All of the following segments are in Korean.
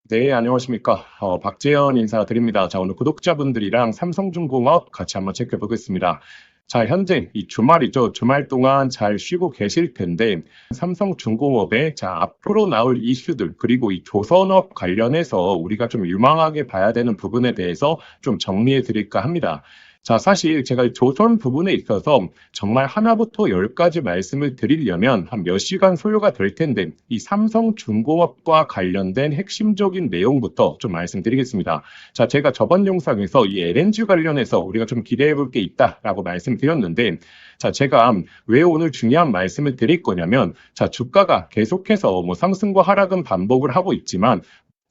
네, 안녕하십니까. 박재현 인사드립니다. 자, 오늘 구독자분들이랑 삼성중공업 같이 한번 체크해 보겠습니다. 자, 현재 이 주말이죠. 주말 동안 잘 쉬고 계실 텐데, 삼성중공업의 앞으로 나올 이슈들, 그리고 이 조선업 관련해서 우리가 좀 유망하게 봐야 되는 부분에 대해서 좀 정리해 드릴까 합니다. 자, 사실 제가 조선 부분에 있어서 정말 하나부터 열까지 말씀을 드리려면 한 몇 시간 소요가 될 텐데, 이 삼성중공업과 관련된 핵심적인 내용부터 좀 말씀드리겠습니다. 자, 제가 저번 영상에서 이 LNG 관련해서 우리가 좀 기대해 볼 게 있다라고 말씀드렸는데, 자, 제가 왜 오늘 중요한 말씀을 드릴 거냐면, 자, 주가가 계속해서 뭐 상승과 하락은 반복을 하고 있지만,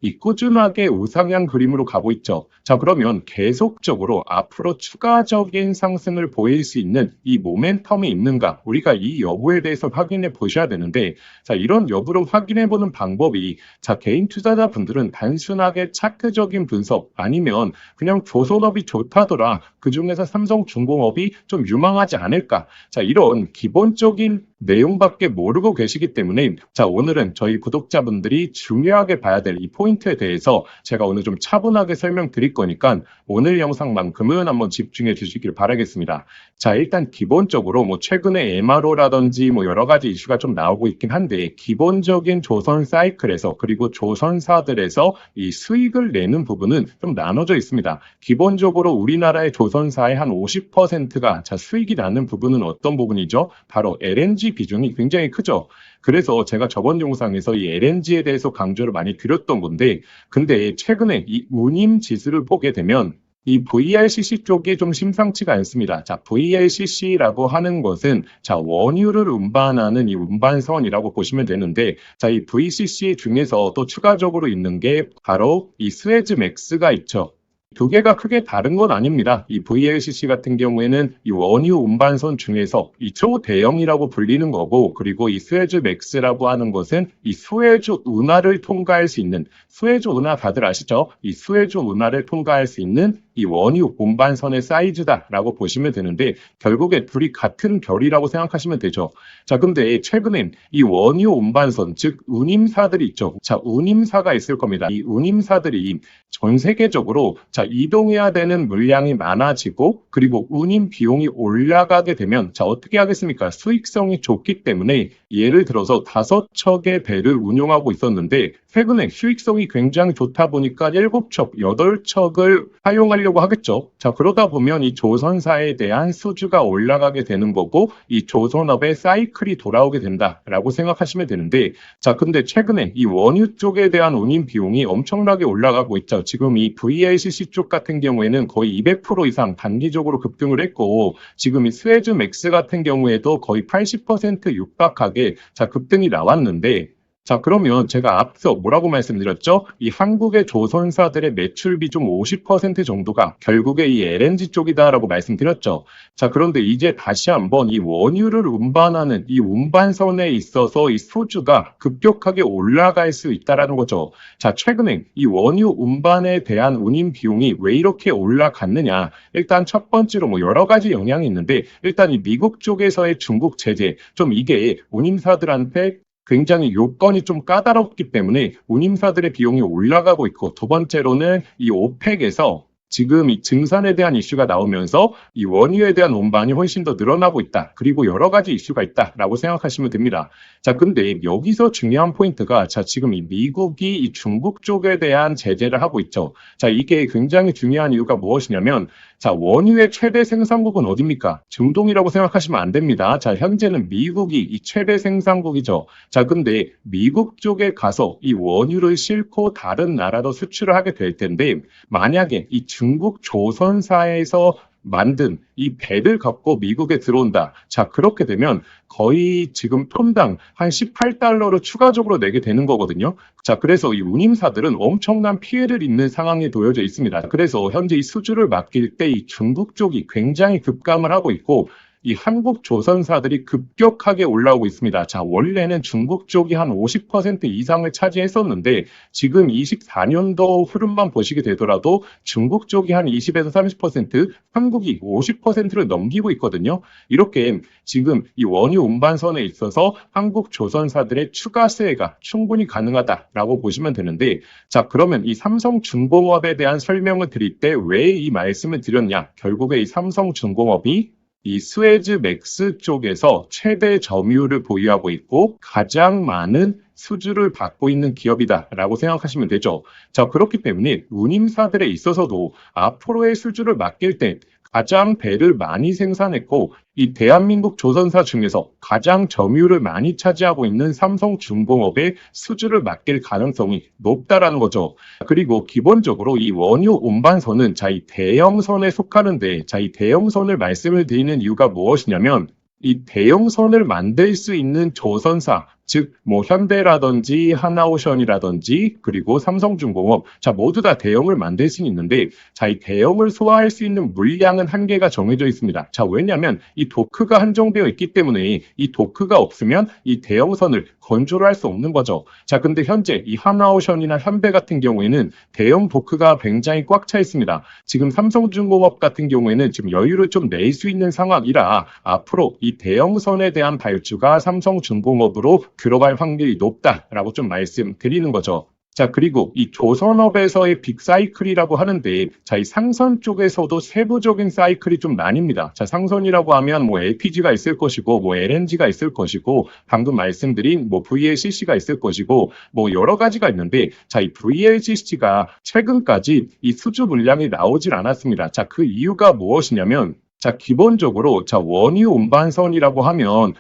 이 꾸준하게 우상향 그림으로 가고 있죠. 자, 그러면 계속적으로 앞으로 추가적인 상승을 보일 수 있는 이 모멘텀이 있는가? 우리가 이 여부에 대해서 확인해 보셔야 되는데, 자, 이런 여부를 확인해 보는 방법이, 자, 개인 투자자 분들은 단순하게 차트적인 분석 아니면 그냥 조선업이 좋다더라. 그 중에서 삼성중공업이 좀 유망하지 않을까? 자, 이런 기본적인 내용밖에 모르고 계시기 때문에, 자, 오늘은 저희 구독자분들이 중요하게 봐야 될 이 포인트에 대해서 제가 오늘 좀 차분하게 설명드릴 거니까 오늘 영상만큼은 한번 집중해 주시길 바라겠습니다. 자, 일단 기본적으로 뭐 최근에 MRO라든지 뭐 여러 가지 이슈가 좀 나오고 있긴 한데, 기본적인 조선 사이클에서 그리고 조선사들에서 이 수익을 내는 부분은 좀 나눠져 있습니다. 기본적으로 우리나라의 조선사의 한 50%가 수익이 나는 부분은 어떤 부분이죠? 바로 LNG 비중이 굉장히 크죠. 그래서 제가 저번 영상에서 이 LNG에 대해서 강조를 많이 드렸던 건데, 근데 최근에 이 운임 지수를 보게 되면 이 VLCC 쪽이 좀 심상치가 않습니다. 자, VLCC라고 하는 것은 원유를 운반하는 이 운반선이라고 보시면 되는데, 자, 이 VCC 중에서 또 추가적으로 있는 게 바로 이 스웨즈맥스가 있죠. 두 개가 크게 다른 건 아닙니다. 이 VLCC 같은 경우에는 이 원유 운반선 중에서 이 초대형이라고 불리는 거고, 그리고 이 스웨즈 맥스라고 하는 것은 이 수에즈 운하를 통과할 수 있는, 수에즈 운하 다들 아시죠? 이 수에즈 운하를 통과할 수 있는 이 원유 운반선의 사이즈다라고 보시면 되는데, 결국에 둘이 같은 결이라고 생각하시면 되죠. 자, 근데 최근엔 이 원유 운반선, 즉 운임사들이 있죠. 자, 운임사가 있을 겁니다. 이 운임사들이 전 세계적으로 이동해야 되는 물량이 많아지고, 그리고 운임 비용이 올라가게 되면 어떻게 하겠습니까? 수익성이 좋기 때문에, 예를 들어서 5척의 배를 운용하고 있었는데 최근에 수익성이 굉장히 좋다 보니까 7척, 8척을 사용하려고 하겠죠. 자, 그러다 보면 이 조선사에 대한 수주가 올라가게 되는 거고, 이 조선업의 사이클이 돌아오게 된다라고 생각하시면 되는데, 자, 근데 최근에 이 원유 쪽에 대한 운임 비용이 엄청나게 올라가고 있죠. 지금 이 VLCC 쪽 같은 경우에는 거의 200% 이상 단기적으로 급등을 했고, 지금 이 스웨즈 맥스 같은 경우에도 거의 80% 육박하게 급등이 나왔는데, 자, 그러면 제가 앞서 뭐라고 말씀드렸죠? 이 한국의 조선사들의 매출 비중 50% 정도가 결국에 이 LNG 쪽이다라고 말씀드렸죠. 자, 그런데 이제 다시 한번 이 원유를 운반하는 이 운반선에 있어서 이 수주가 급격하게 올라갈 수 있다라는 거죠. 자, 최근에 이 원유 운반에 대한 운임 비용이 왜 이렇게 올라갔느냐? 일단 첫 번째로 뭐 여러 가지 영향이 있는데, 일단 이 미국 쪽에서의 중국 제재, 좀 이게 운임사들한테 굉장히 요건이 좀 까다롭기 때문에 운임사들의 비용이 올라가고 있고, 두 번째로는 이 오펙에서 지금 이 증산에 대한 이슈가 나오면서 이 원유에 대한 운반이 훨씬 더 늘어나고 있다. 그리고 여러 가지 이슈가 있다라고 생각하시면 됩니다. 자, 근데 여기서 중요한 포인트가, 지금 이 미국이 이 중국 쪽에 대한 제재를 하고 있죠. 자, 이게 굉장히 중요한 이유가 무엇이냐면, 원유의 최대 생산국은 어디입니까? 중동이라고 생각하시면 안 됩니다. 자, 현재는 미국이 이 최대 생산국이죠. 자, 근데 미국 쪽에 가서 이 원유를 싣고 다른 나라로 수출을 하게 될 텐데, 만약에 이 중국 조선사에서 만든 이 배를 갖고 미국에 들어온다. 자, 그렇게 되면 거의 지금 톤당 한 18달러로 추가적으로 내게 되는 거거든요. 자, 그래서 이 운임사들은 엄청난 피해를 입는 상황에 놓여져 있습니다. 그래서 현재 이 수주를 맡길 때 이 중국 쪽이 굉장히 급감을 하고 있고, 이 한국 조선사들이 급격하게 올라오고 있습니다. 자, 원래는 중국 쪽이 한 50% 이상을 차지했었는데 지금 24년도 흐름만 보시게 되더라도 중국 쪽이 한 20에서 30%, 한국이 50%를 넘기고 있거든요. 이렇게 지금 이 원유 운반선에 있어서 한국 조선사들의 추가 수혜가 충분히 가능하다라고 보시면 되는데, 자, 그러면 이 삼성중공업에 대한 설명을 드릴 때 왜 이 말씀을 드렸냐? 결국에 이 삼성중공업이 이 스웨즈 맥스 쪽에서 최대 점유율을 보유하고 있고 가장 많은 수주를 받고 있는 기업이다라고 생각하시면 되죠. 자, 그렇기 때문에 운임사들에 있어서도 앞으로의 수주를 맡길 때 가장 배를 많이 생산했고 이 대한민국 조선사 중에서 가장 점유율을 많이 차지하고 있는 삼성중공업의 수주를 맡길 가능성이 높다라는 거죠. 그리고 기본적으로 이 원유 운반선은 이 대형선에 속하는데, 이 대형선을 말씀을 드리는 이유가 무엇이냐면 이 대형선을 만들 수 있는 조선사, 즉 현대라든지 하나오션이라든지 그리고 삼성중공업, 모두 다 대형을 만들 수는 있는데 이 대형을 소화할 수 있는 물량은 한계가 정해져 있습니다. 왜냐하면 이 도크가 한정되어 있기 때문에 이 도크가 없으면 이 대형선을 건조를 할 수 없는 거죠. 근데 현재 이 하나오션이나 현대 같은 경우에는 대형 도크가 굉장히 꽉 차 있습니다. 지금 삼성중공업 같은 경우에는 지금 여유를 좀 낼 수 있는 상황이라 앞으로 이 대형선에 대한 발주가 삼성중공업으로 들어갈 확률이 높다라고 좀 말씀드리는 거죠. 그리고 이 조선업에서의 빅사이클이라고 하는데, 이 상선 쪽에서도 세부적인 사이클이 좀 나뉩니다. 상선이라고 하면 LPG가 있을 것이고, LNG가 있을 것이고, 방금 말씀드린 VLCC가 있을 것이고, 여러 가지가 있는데, 이 VLCC가 최근까지 이 수주 물량이 나오질 않았습니다. 그 이유가 무엇이냐면, 기본적으로, 원유 운반선이라고 하면,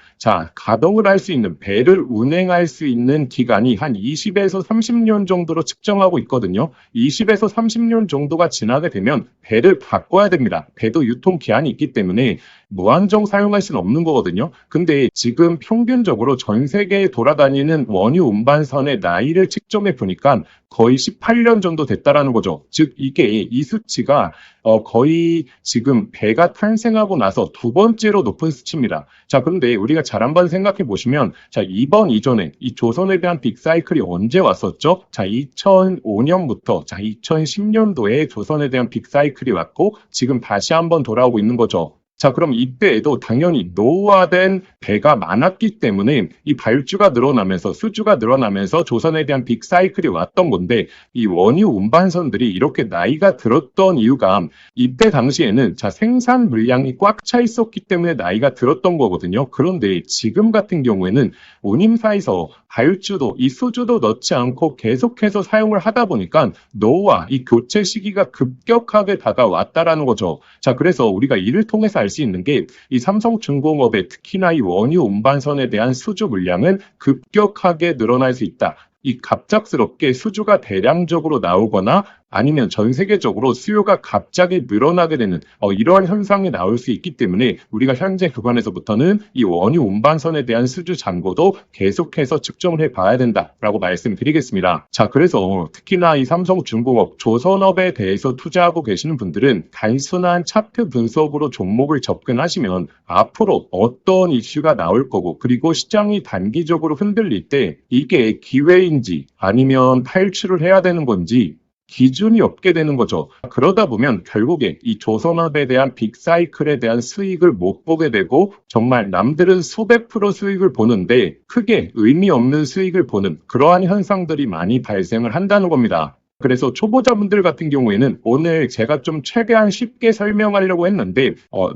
가동을 할 수 있는, 배를 운행할 수 있는 기간이 한 20에서 30년 정도로 측정하고 있거든요. 20에서 30년 정도가 지나게 되면 배를 바꿔야 됩니다. 배도 유통기한이 있기 때문에 무한정 사용할 수는 없는 거거든요. 근데 지금 평균적으로 전 세계에 돌아다니는 원유 운반선의 나이를 측정해 보니까 거의 18년 정도 됐다라는 거죠. 즉, 이 수치가 거의 지금 배가 탄생하고 나서 두 번째로 높은 수치입니다. 그런데 우리가 잘 한번 생각해 보시면, 이번 이전에 이 조선에 대한 빅사이클이 언제 왔었죠? 2005년부터 2010년도에 조선에 대한 빅사이클이 왔고, 지금 다시 한번 돌아오고 있는 거죠. 그럼 이때에도 당연히 노후화된 배가 많았기 때문에 이 발주가 늘어나면서 수주가 늘어나면서 조선에 대한 빅사이클이 왔던 건데, 이 원유 운반선들이 이렇게 나이가 들었던 이유가 이때 당시에는 생산 물량이 꽉 차 있었기 때문에 나이가 들었던 거거든요. 그런데 지금 같은 경우에는 운임사에서 발주도 이 수주도 넣지 않고 계속해서 사용을 하다 보니까 노후화, 이 교체 시기가 급격하게 다가왔다라는 거죠. 그래서 우리가 이를 통해서 알 수 있는 게 이 삼성중공업의 특히나 이 원유 운반선에 대한 수주 물량은 급격하게 늘어날 수 있다. 이 갑작스럽게 수주가 대량적으로 나오거나 아니면 전 세계적으로 수요가 갑자기 늘어나게 되는 이러한 현상이 나올 수 있기 때문에 우리가 현재 구간에서부터는 이 원유 운반선에 대한 수주 잔고도 계속해서 측정을 해봐야 된다라고 말씀드리겠습니다. 그래서 특히나 이 삼성중공업, 조선업에 대해서 투자하고 계시는 분들은 단순한 차트 분석으로 종목을 접근하시면 앞으로 어떤 이슈가 나올 거고, 그리고 시장이 단기적으로 흔들릴 때 이게 기회인지 아니면 탈출을 해야 되는 건지 기준이 없게 되는 거죠. 그러다 보면 결국에 이 조선업에 대한 빅사이클에 대한 수익을 못 보게 되고, 정말 남들은 수백 프로 수익을 보는데 크게 의미 없는 수익을 보는 그러한 현상들이 많이 발생을 한다는 겁니다. 그래서 초보자분들 같은 경우에는 오늘 제가 좀 최대한 쉽게 설명하려고 했는데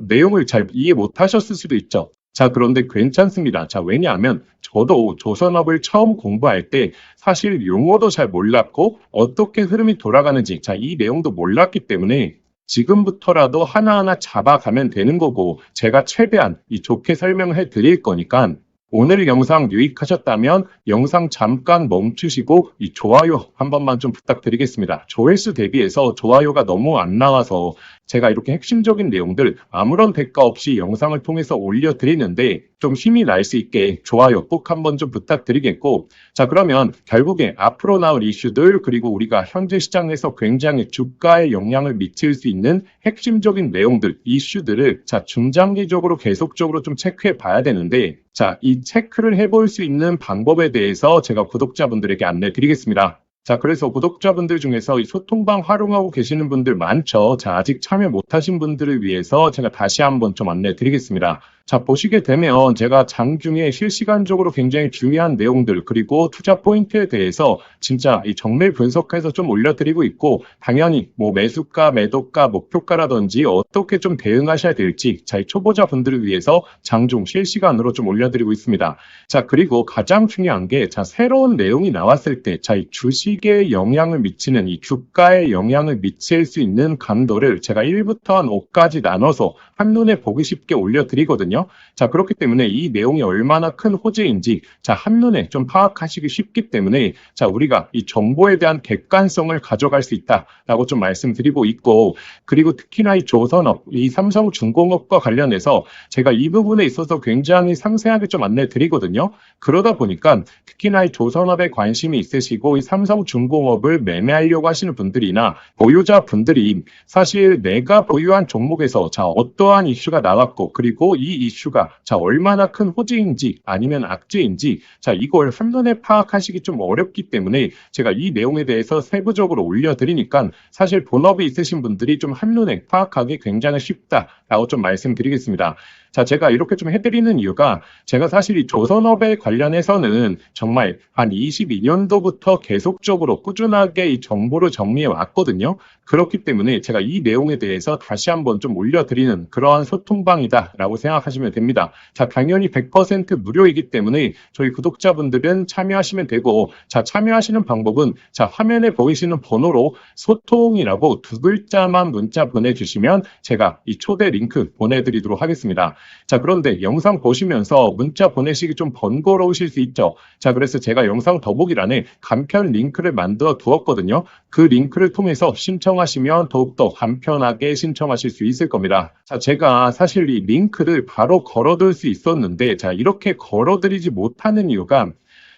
내용을 잘 이해 못 하셨을 수도 있죠. 그런데 괜찮습니다. 왜냐하면 저도 조선업을 처음 공부할 때 사실 용어도 잘 몰랐고 어떻게 흐름이 돌아가는지 이 내용도 몰랐기 때문에 지금부터라도 하나하나 잡아가면 되는 거고, 제가 최대한 좋게 설명해 드릴 거니까 오늘 영상 유익하셨다면 영상 잠깐 멈추시고 이 좋아요 한 번만 좀 부탁드리겠습니다. 조회수 대비해서 좋아요가 너무 안 나와서 제가 이렇게 핵심적인 내용들 아무런 대가 없이 영상을 통해서 올려드리는데 좀 힘이 날 수 있게 좋아요 꼭 한번 좀 부탁드리겠고, 자 그러면 결국에 앞으로 나올 이슈들 그리고 우리가 현재 시장에서 굉장히 주가에 영향을 미칠 수 있는 핵심적인 내용들, 이슈들을 자 중장기적으로 계속적으로 좀 체크해 봐야 되는데, 자 이 체크를 해볼 수 있는 방법에 대해서 제가 구독자분들에게 안내 드리겠습니다. 자, 그래서 구독자분들 중에서 이 소통방 활용하고 계시는 분들 많죠. 자, 아직 참여 못하신 분들을 위해서 제가 다시 한번 좀 안내 드리겠습니다. 자, 보시게 되면 제가 장중에 실시간적으로 굉장히 중요한 내용들 그리고 투자 포인트에 대해서 진짜 이 정밀 분석해서 좀 올려드리고 있고, 당연히 뭐 매수가, 매도가, 목표가라든지 어떻게 좀 대응하셔야 될지 자, 이 초보자분들을 위해서 장중 실시간으로 좀 올려드리고 있습니다. 자, 그리고 가장 중요한 게 자, 새로운 내용이 나왔을 때 자, 이 주식에 영향을 미치는 이 주가에 영향을 미칠 수 있는 강도를 제가 1부터 한 5까지 나눠서 한눈에 보기 쉽게 올려드리거든요. 자, 그렇기 때문에 이 내용이 얼마나 큰 호재인지 자, 한눈에 좀 파악하시기 쉽기 때문에 자, 우리가 이 정보에 대한 객관성을 가져갈 수 있다라고 좀 말씀드리고 있고, 그리고 특히나 이 조선업, 이 삼성중공업과 관련해서 제가 이 부분에 있어서 굉장히 상세하게 좀 안내 드리거든요. 그러다 보니까 특히나 이 조선업에 관심이 있으시고 이 삼성중공업을 매매하려고 하시는 분들이나 보유자분들이 사실 내가 보유한 종목에서 자, 어떠한 이슈가 나왔고 그리고 이 이슈가 자, 얼마나 큰 호재인지 아니면 악재인지 자, 이걸 한눈에 파악하시기 좀 어렵기 때문에 제가 이 내용에 대해서 세부적으로 올려드리니까 사실 본업이 있으신 분들이 좀 한눈에 파악하기 굉장히 쉽다라고 좀 말씀드리겠습니다. 자, 제가 이렇게 좀 해드리는 이유가 제가 사실 이 조선업에 관련해서는 정말 한 22년도부터 계속적으로 꾸준하게 이 정보를 정리해 왔거든요. 그렇기 때문에 제가 이 내용에 대해서 다시 한번 좀 올려드리는 그러한 소통방이다라고 생각하시면 됩니다. 자, 당연히 100% 무료이기 때문에 저희 구독자분들은 참여하시면 되고, 자, 참여하시는 방법은 자, 화면에 보이시는 번호로 소통이라고 두 글자만 문자 보내주시면 제가 이 초대 링크 보내드리도록 하겠습니다. 자, 그런데 영상 보시면서 문자 보내시기 좀 번거로우실 수 있죠. 자, 그래서 제가 영상 더보기란에 간편 링크를 만들어 두었거든요. 그 링크를 통해서 신청하시면 더욱더 간편하게 신청하실 수 있을 겁니다. 자, 제가 사실 이 링크를 바로 걸어둘 수 있었는데 자, 이렇게 걸어드리지 못하는 이유가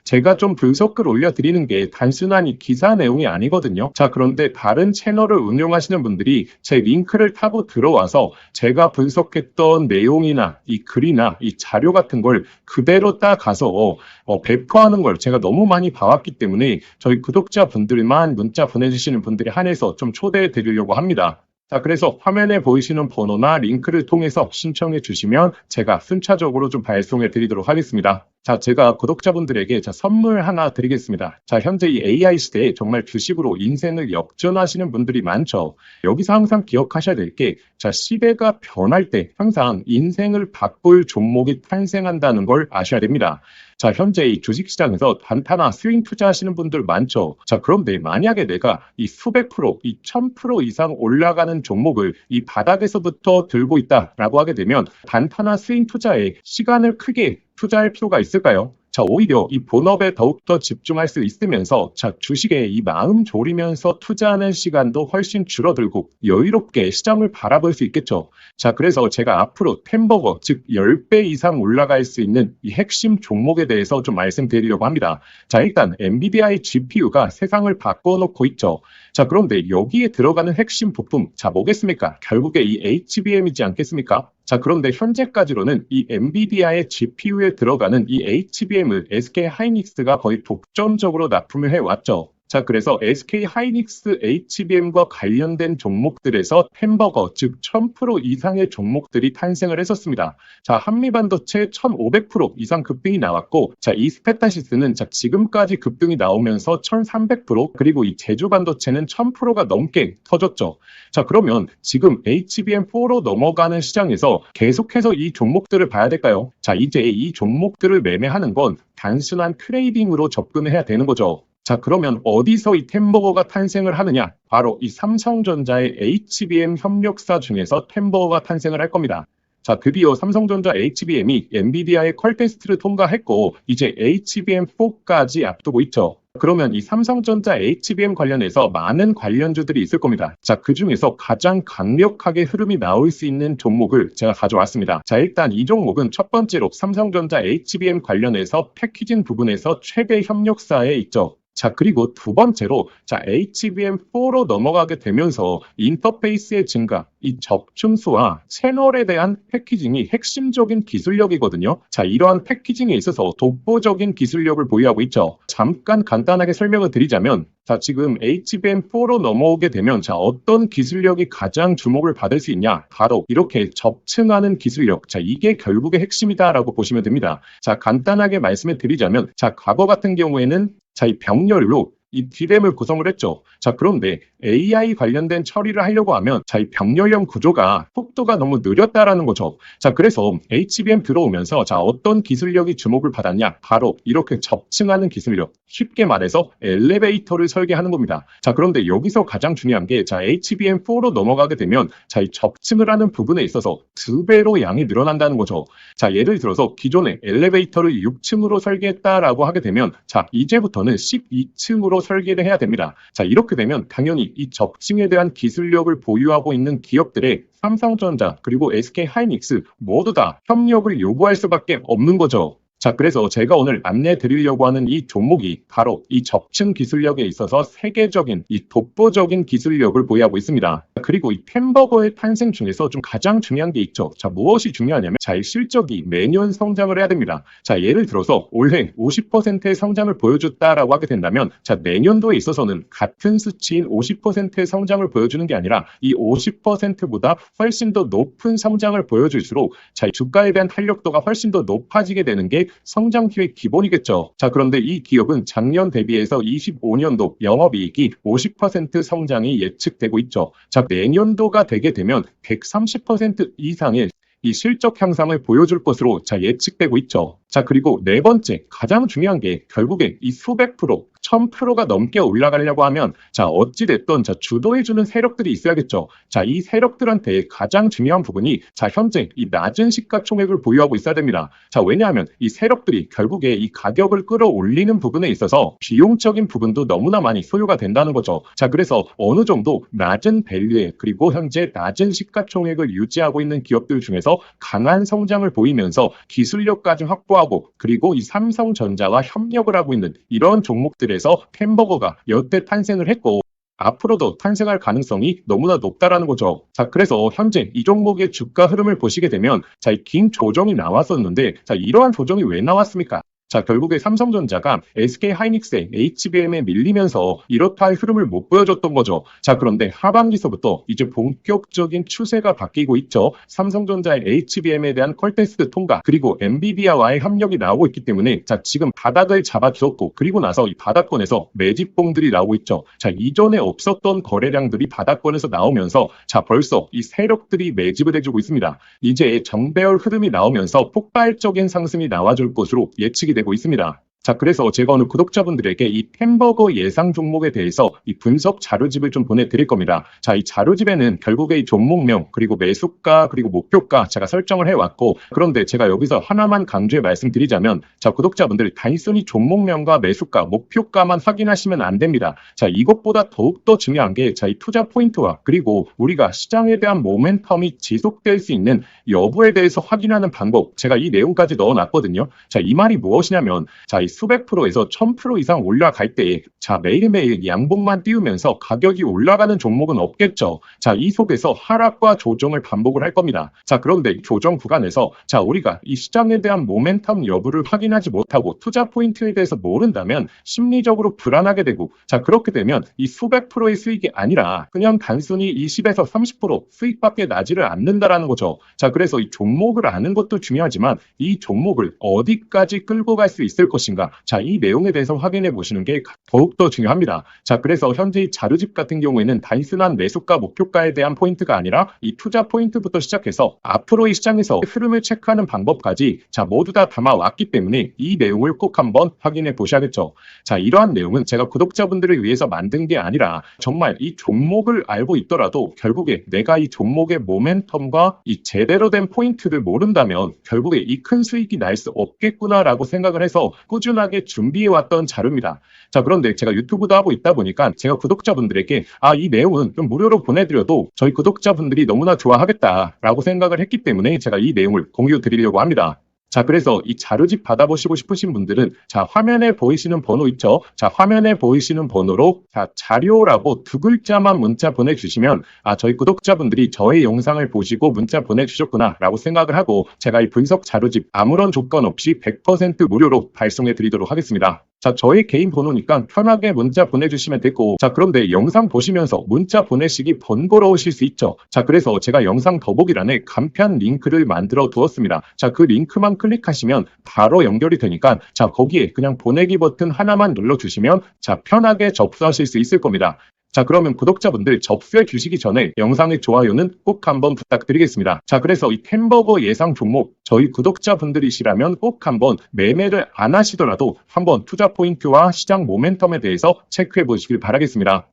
제가 좀 분석글 올려드리는 게 단순한 이 기사 내용이 아니거든요. 자, 그런데 다른 채널을 운영하시는 분들이 제 링크를 타고 들어와서 제가 분석했던 내용이나 이 글이나 이 자료 같은 걸 그대로 따가서 배포하는 걸 제가 너무 많이 봐왔기 때문에 저희 구독자분들만 문자 보내주시는 분들에 한해서 좀 초대해 드리려고 합니다. 자, 그래서 화면에 보이시는 번호나 링크를 통해서 신청해 주시면 제가 순차적으로 좀 발송해 드리도록 하겠습니다. 자, 제가 구독자분들에게 선물 하나 드리겠습니다. 자, 현재 이 AI 시대에 정말 주식으로 인생을 역전하시는 분들이 많죠. 여기서 항상 기억하셔야 될 게, 자, 시대가 변할 때 항상 인생을 바꿀 종목이 탄생한다는 걸 아셔야 됩니다. 자, 현재 이 주식시장에서 단타나 스윙 투자하시는 분들 많죠. 자, 그런데 만약에 내가 이 수백 프로, 이 1000% 이상 올라가는 종목을 이 바닥에서부터 들고 있다라고 하게 되면 단타나 스윙 투자에 시간을 크게 투자할 필요가 있을까요? 자, 오히려 이 본업에 더욱더 집중할 수 있으면서 자, 주식에 이 마음 졸이면서 투자하는 시간도 훨씬 줄어들고 여유롭게 시장을 바라볼 수 있겠죠. 자, 그래서 제가 앞으로 템버거, 즉 10배 이상 올라갈 수 있는 이 핵심 종목에 대해서 좀 말씀드리려고 합니다. 자, 일단 엔비디아의 GPU가 세상을 바꿔놓고 있죠. 자, 그런데 여기에 들어가는 핵심 부품, 자, 뭐겠습니까? 결국에 이 HBM이지 않겠습니까? 자, 그런데 현재까지로는 이 엔비디아의 GPU에 들어가는 이 HBM을 SK 하이닉스가 거의 독점적으로 납품을 해왔죠. 자, 그래서 SK 하이닉스 HBM과 관련된 종목들에서 햄버거, 즉 1000% 이상의 종목들이 탄생을 했었습니다. 자, 한미반도체 1500% 이상 급등이 나왔고, 자, 이 스페타시스는 자, 지금까지 급등이 나오면서 1300%, 그리고 이 제주반도체는 1000%가 넘게 터졌죠. 자, 그러면 지금 HBM4로 넘어가는 시장에서 계속해서 이 종목들을 봐야 될까요? 자, 이제 이 종목들을 매매하는 건 단순한 트레이딩으로 접근을 해야 되는 거죠. 자, 그러면 어디서 이 템버거가 탄생을 하느냐? 바로 이 삼성전자의 HBM 협력사 중에서 템버거가 탄생을 할 겁니다. 자, 드디어 삼성전자 HBM이 엔비디아의 퀄 테스트를 통과했고 이제 HBM4까지 앞두고 있죠. 그러면 이 삼성전자 HBM 관련해서 많은 관련주들이 있을 겁니다. 자, 그 중에서 가장 강력하게 흐름이 나올 수 있는 종목을 제가 가져왔습니다. 자, 일단 이 종목은 첫 번째로 삼성전자 HBM 관련해서 패키징 부분에서 최대 협력사에 있죠. 자, 그리고 두 번째로, 자, HBM4로 넘어가게 되면서 인터페이스의 증가, 이 적층수와 채널에 대한 패키징이 핵심적인 기술력이거든요. 자, 이러한 패키징에 있어서 독보적인 기술력을 보유하고 있죠. 잠깐 간단하게 설명을 드리자면, 자, 지금 HBM4로 넘어오게 되면, 자, 어떤 기술력이 가장 주목을 받을 수 있냐? 바로 이렇게 접층하는 기술력. 자, 이게 결국의 핵심이다라고 보시면 됩니다. 자, 간단하게 말씀을 드리자면, 자, 과거 같은 경우에는 자, 이 병렬로 이 D램을 구성을 했죠. 자, 그런데 AI 관련된 처리를 하려고 하면 자, 이 병렬형 구조가 속도가 너무 느렸다라는 거죠. 자, 그래서 HBM 들어오면서 자, 어떤 기술력이 주목을 받았냐? 바로 이렇게 접층하는 기술력. 쉽게 말해서 엘리베이터를 설계하는 겁니다. 자, 그런데 여기서 가장 중요한 게 자, HBM4로 넘어가게 되면 자, 이 접층을 하는 부분에 있어서 2배로 양이 늘어난다는 거죠. 자, 예를 들어서 기존에 엘리베이터를 6층으로 설계했다라고 하게 되면 자, 이제부터는 12층으로 설계를 해야 됩니다. 자, 이렇게 되면 당연히 이 접층에 대한 기술력을 보유하고 있는 기업들의 삼성전자 그리고 SK하이닉스 모두 다 협력을 요구할 수밖에 없는 거죠. 자, 그래서 제가 오늘 안내 드리려고 하는 이 종목이 바로 이 접층 기술력에 있어서 세계적인 이 독보적인 기술력을 보유하고 있습니다. 그리고 이 햄버거의 탄생 중에서 좀 가장 중요한 게 있죠. 자, 무엇이 중요하냐면 자, 이 실적이 매년 성장을 해야 됩니다. 자, 예를 들어서 올해 50%의 성장을 보여줬다라고 하게 된다면 자, 내년도에 있어서는 같은 수치인 50%의 성장을 보여주는 게 아니라 이 50%보다 훨씬 더 높은 성장을 보여줄수록 자, 이 주가에 대한 탄력도가 훨씬 더 높아지게 되는 게 성장기의 기본이겠죠. 자, 그런데 이 기업은 작년 대비해서 25년도 영업이익이 50% 성장이 예측되고 있죠. 자, 내년도가 되게 되면 130% 이상의 이 실적 향상을 보여줄 것으로 자, 예측되고 있죠. 자, 그리고 네 번째 가장 중요한 게 결국에 이 수백 프로 1000%가 넘게 올라가려고 하면 자, 어찌됐든 자, 주도해주는 세력들이 있어야겠죠. 자, 이 세력들한테 가장 중요한 부분이 자, 현재 이 낮은 시가총액을 보유하고 있어야 됩니다. 자, 왜냐하면 이 세력들이 결국에 이 가격을 끌어올리는 부분에 있어서 비용적인 부분도 너무나 많이 소요가 된다는 거죠. 자, 그래서 어느 정도 낮은 밸류에 그리고 현재 낮은 시가총액을 유지하고 있는 기업들 중에서 강한 성장을 보이면서 기술력까지 확보하고 그리고 이 삼성전자와 협력을 하고 있는 이런 종목들에서 햄버거가 여태 탄생을 했고 앞으로도 탄생할 가능성이 너무나 높다라는 거죠. 자, 그래서 현재 이 종목의 주가 흐름을 보시게 되면 자, 이 긴 조정이 나왔었는데 자, 이러한 조정이 왜 나왔습니까? 자, 결국에 삼성전자가 SK하이닉스의 HBM에 밀리면서 이렇다 할 흐름을 못 보여줬던 거죠. 자, 그런데 하반기서부터 이제 본격적인 추세가 바뀌고 있죠. 삼성전자의 HBM에 대한 퀄 테스트 통과 그리고 엔비디아와의 협력이 나오고 있기 때문에 자, 지금 바닥을 잡아주었고 그리고 나서 이 바닥권에서 매집봉들이 나오고 있죠. 자, 이전에 없었던 거래량들이 바닥권에서 나오면서 자, 벌써 이 세력들이 매집을 해주고 있습니다. 이제 정배열 흐름이 나오면서 폭발적인 상승이 나와줄 것으로 예측이 되고 있습니다. 자, 그래서 제가 오늘 구독자분들에게 이 햄버거 예상 종목에 대해서 이 분석 자료집을 좀 보내드릴 겁니다. 자, 이 자료집에는 결국에 이 종목명, 그리고 매수가, 그리고 목표가 제가 설정을 해왔고, 그런데 제가 여기서 하나만 강조해 말씀드리자면, 자, 구독자분들 단순히 종목명과 매수가, 목표가만 확인하시면 안 됩니다. 자, 이것보다 더욱더 중요한 게, 자, 이 투자 포인트와, 그리고 우리가 시장에 대한 모멘텀이 지속될 수 있는 여부에 대해서 확인하는 방법, 제가 이 내용까지 넣어놨거든요. 자, 이 말이 무엇이냐면, 자, 이 수백 프로에서 1000% 이상 올라갈 때, 자, 매일매일 양봉만 띄우면서 가격이 올라가는 종목은 없겠죠. 자, 이 속에서 하락과 조정을 반복을 할 겁니다. 자, 그런데 조정 구간에서, 자, 우리가 이 시장에 대한 모멘텀 여부를 확인하지 못하고 투자 포인트에 대해서 모른다면 심리적으로 불안하게 되고, 자, 그렇게 되면 이 수백 프로의 수익이 아니라 그냥 단순히 20에서 30% 수익밖에 나지를 않는다라는 거죠. 자, 그래서 이 종목을 아는 것도 중요하지만 이 종목을 어디까지 끌고 갈 수 있을 것인가? 있는가? 자, 이 내용에 대해서 확인해 보시는 게 더욱더 중요합니다. 자, 그래서 현재 이 자료집 같은 경우에는 단순한 매수가 목표가에 대한 포인트가 아니라 이 투자 포인트부터 시작해서 앞으로 이 시장에서 흐름을 체크하는 방법까지 자, 모두 다 담아왔기 때문에 이 내용을 꼭 한번 확인해 보셔야겠죠. 자, 이러한 내용은 제가 구독자분들을 위해서 만든 게 아니라 정말 이 종목을 알고 있더라도 결국에 내가 이 종목의 모멘텀과 이 제대로 된 포인트를 모른다면 결국에 이 큰 수익이 날 수 없겠구나라고 생각을 해서 꾸준하게 준비해왔던 자료입니다. 자, 그런데 제가 유튜브도 하고 있다 보니까 제가 구독자분들에게 이 내용은 좀 무료로 보내드려도 저희 구독자분들이 너무나 좋아하겠다라고 생각을 했기 때문에 제가 이 내용을 공유 드리려고 합니다. 자, 그래서 이 자료집 받아보시고 싶으신 분들은 자, 화면에 보이시는 번호 있죠? 자, 화면에 보이시는 번호로 자, 자료라고 두 글자만 문자 보내주시면 저희 구독자분들이 저의 영상을 보시고 문자 보내주셨구나 라고 생각을 하고 제가 이 분석 자료집 아무런 조건 없이 100% 무료로 발송해 드리도록 하겠습니다. 자, 저희 개인 번호니까 편하게 문자 보내주시면 되고, 자, 그런데 영상 보시면서 문자 보내시기 번거로우실 수 있죠. 자, 그래서 제가 영상 더보기란에 간편 링크를 만들어 두었습니다. 자, 그 링크만 클릭하시면 바로 연결이 되니까, 자, 거기에 그냥 보내기 버튼 하나만 눌러주시면, 자, 편하게 접수하실 수 있을 겁니다. 자, 그러면 구독자분들 접수해 주시기 전에 영상의 좋아요는 꼭 한번 부탁드리겠습니다. 자, 그래서 이 햄버거 예상 종목 저희 구독자분들이시라면 꼭 한번 매매를 안 하시더라도 한번 투자 포인트와 시장 모멘텀에 대해서 체크해 보시길 바라겠습니다.